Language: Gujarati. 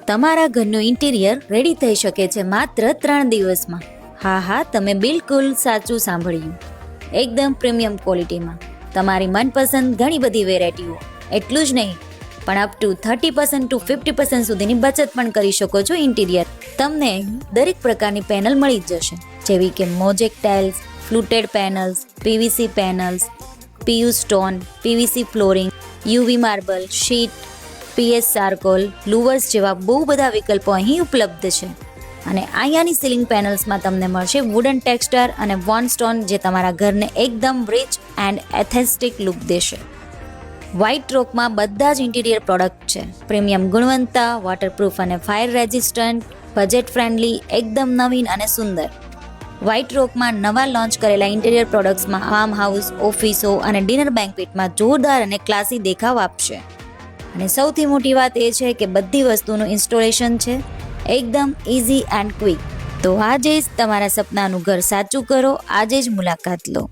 તમારા ઘરનું ઇન્ટિરિયર રેડી થઈ શકે છે માત્ર 3 દિવસમાં. હા, તમે બિલકુલ સાચું સાંભળ્યું. એકદમ પ્રીમિયમ ક્વોલિટીમાં તમારી મનપસંદ ઘણી બધી વેરાયટીઓ. એટલું જ નહીં, પણ અપ ટુ 30% to 50% સુધીની બચત પણ કરી શકો છો. ઇન્ટિરિયર તમને દરેક પ્રકારની પેનલ મળી જ જશે, જેવી કે mosaic tiles, fluted panels, PVC panels, PU stone, PVC flooring, UV marble, sheet, PS charcoal, louvers જેવા બહુ બધા વિકલ્પો અહીં ઉપલબ્ધ છે. અને અહીંયાની સીલિંગ પેનલ્સમાં તમને મળશે વુડન ટેક્સચર અને વોન સ્ટોન, જે તમારા ઘરને એકદમ રિચ એન્ડ એસ્થેટિક લુક દેશે. વ્હાઇટ રોકમાં બધા જ ઇન્ટિરિયર પ્રોડક્ટ છે. પ્રીમિયમ ગુણવત્તા, વોટરપ્રૂફ અને ફાયર રેઝિસ્ટન્ટ, બજેટ ફ્રેન્ડલી, એકદમ નવીન અને સુંદર. વ્હાઇટ રોકમાં નવા લોન્ચ કરેલા ઇન્ટિરિયર પ્રોડક્ટ્સમાં ફાર્મ હાઉસ, ઓફિસો અને ડિનર બેન્ક્વેટમાં જોરદાર અને ક્લાસી દેખાવ આપશે. અને સૌથી મોટી વાત એ છે કે બધી વસ્તુનું ઇન્સ્ટોલેશન છે એકદમ ઇઝી એન્ડ ક્વિક. તો આજે જ તમારા સપનાનું ઘર સાચું કરો, આજે જ મુલાકાત લો.